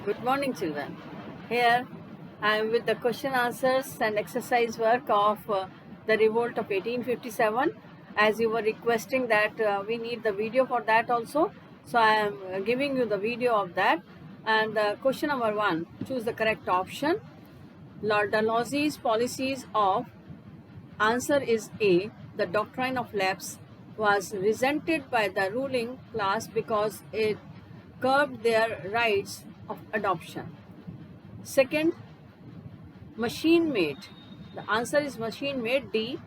Good morning, children. Here I am with the question answers and exercise work of the revolt of 1857. As you were requesting that we need the video for that also, so I am giving you the video of that. And question number 1, choose the correct option. Lord Dalhousie's policies of answer is A. The doctrine of lapse was resented by the ruling class because it curbed their rights of adoption. Second, machine made. The answer is machine made. D.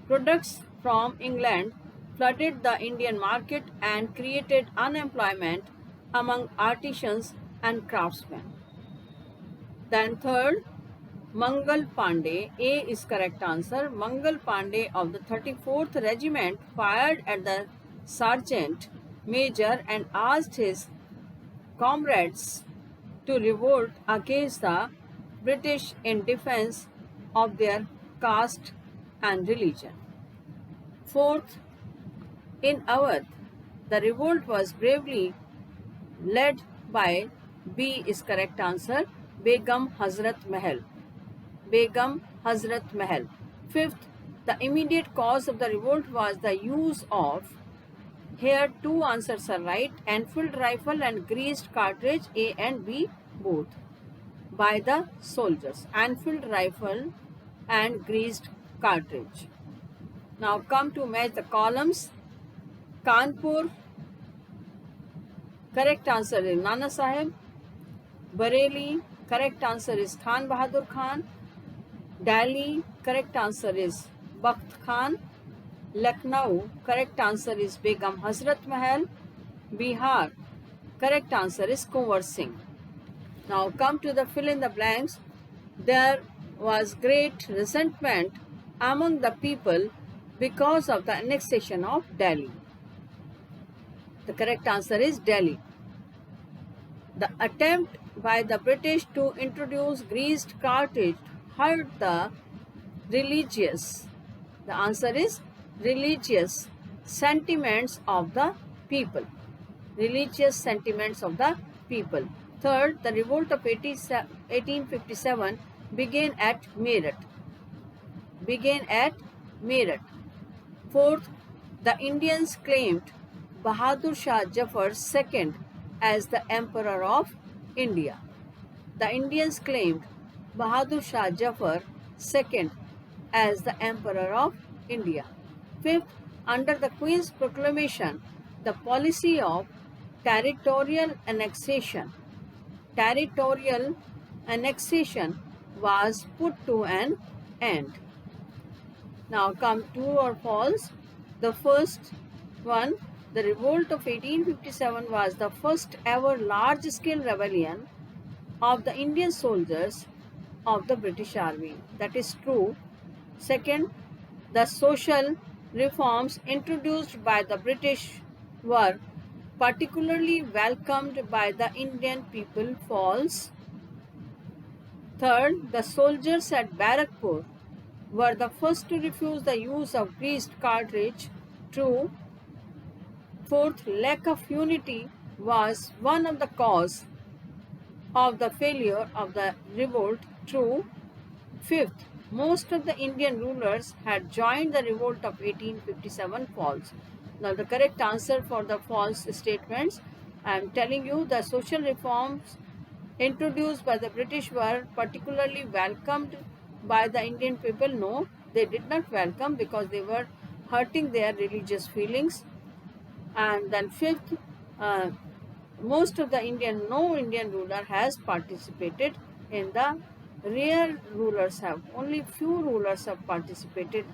Products from England flooded the Indian market and created unemployment among artisans and craftsmen. Then third, Mangal Pandey. A is correct answer. Mangal Pandey of the 34th Regiment fired at the sergeant major and asked his comrades to revolt against the British in defense of their caste and religion. Fourth, in Awadh, the revolt was bravely led by B is correct answer, Begum Hazrat Mahal. Begum Hazrat Mahal. Fifth, the immediate cause of the revolt was the use of, here two answers are right, Enfield rifle and greased cartridge, A and B both, by the soldiers. Enfield rifle and greased cartridge. Now come to match the columns. Kanpur, correct answer is Nana Sahib. Bareilly, correct answer is Khan Bahadur Khan. Delhi, correct answer is Bakht Khan. Lucknow, correct answer is Begum Hazrat Mahal. Bihar, correct answer is Kunwar Singh. Now come to the fill in the blanks. There was great resentment among the people because of the annexation of Delhi. The correct answer is Delhi. The attempt by the British to introduce greased cartridge hurt the religious. The answer is religious sentiments of the people. Religious sentiments of the people. Third, the revolt of 1857 began at Meerut. Fourth, the Indians claimed Bahadur Shah Jafar II as the Emperor of India. The Indians claimed Bahadur Shah Jafar II as the Emperor of India. Fifth, under the Queen's proclamation, the policy of territorial annexation was put to an end. Now come true or false. The first one, the revolt of 1857 was the first ever large-scale rebellion of the Indian soldiers of the British Army. That is true. Second, the social reforms introduced by the British were particularly welcomed by the Indian people. False. Third, the soldiers at Barakpur were the first to refuse the use of greased cartridge. True. Fourth, lack of unity was one of the cause of the failure of the revolt. True. Fifth, most of the Indian rulers had joined the revolt of 1857. False. Now the correct answer for the false statements, I am telling you, the social reforms introduced by the British were particularly welcomed by the Indian people. No, they did not welcome because they were hurting their religious feelings. And then fifth, most of the no Indian ruler has participated in the only few rulers have participated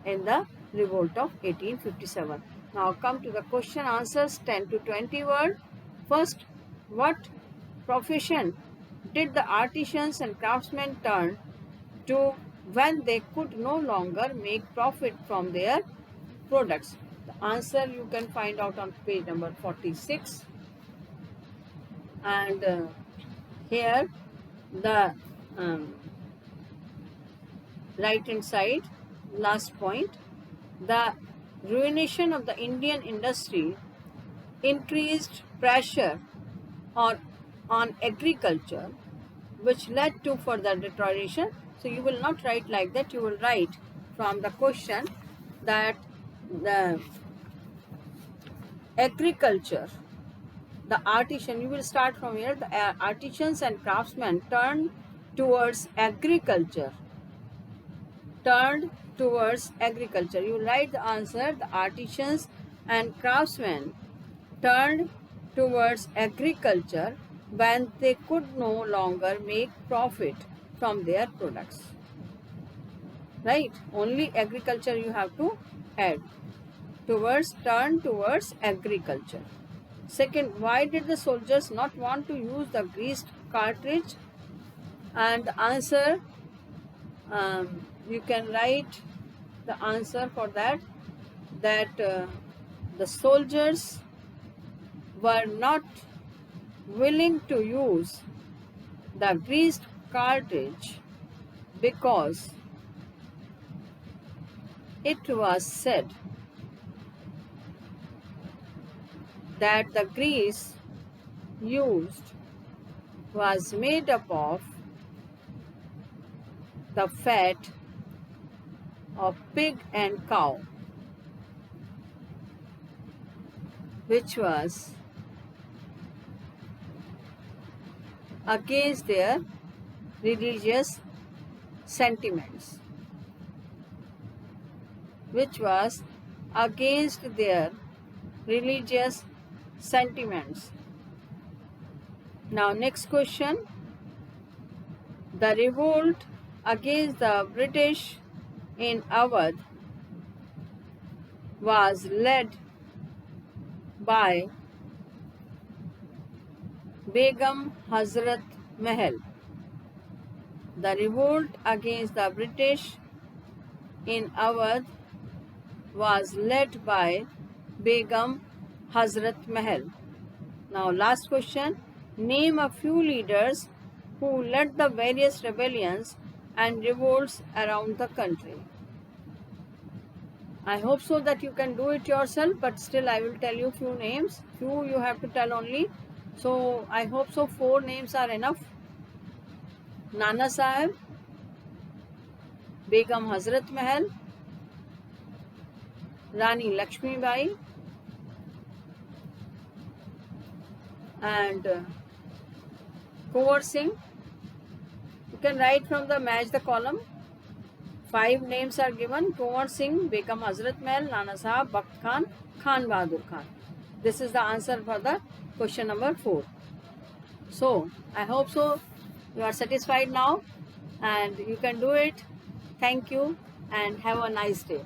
in the revolt of 1857. Now come to the question answers, 10 to 20 word. First, what profession did the artisans and craftsmen turn to when they could no longer make profit from their products? The answer you can find out on page number 46. And here the right hand side, last point, the ruination of the Indian industry increased pressure on agriculture, which led to further deterioration. So you will not write like that. You will write from the question that the agriculture, the artisan, you will start from here, the artisans and craftsmen turned towards agriculture. Turned towards agriculture. You write the answer, the artisans and craftsmen turned towards agriculture when they could no longer make profit from their products. Right? Only agriculture you have to add. Turn towards agriculture. Second, why did the soldiers not want to use the greased cartridge? And the answer, you can write the answer for that, the soldiers were not willing to use the greased cartridge because it was said that the grease used was made up of the fat of pig and cow, which was against their religious sentiments, which was against their religious sentiments. Now next question, the revolt against the British in Awadh was led by Begum Hazrat Mahal. The revolt against the British in Awadh was led by Begum Hazrat Mahal. Now last question, name a few leaders who led the various rebellions and revolts around the country. I hope so that you can do it yourself, but still I will tell you few names. Few you have to tell only. So I hope so 4 names are enough. Nana Sahib, Begum Hazrat Mahal, Rani Lakshmi Bai, and Kunwar Singh. You can write from the match the column. 5 names are given: Kunwar Singh, Begum Hazrat Mahal, Nana Sahib, Bakht Khan, Khan Bahadur Khan. This is the answer for the question number 4. So I hope so you are satisfied now and you can do it. Thank you and have a nice day.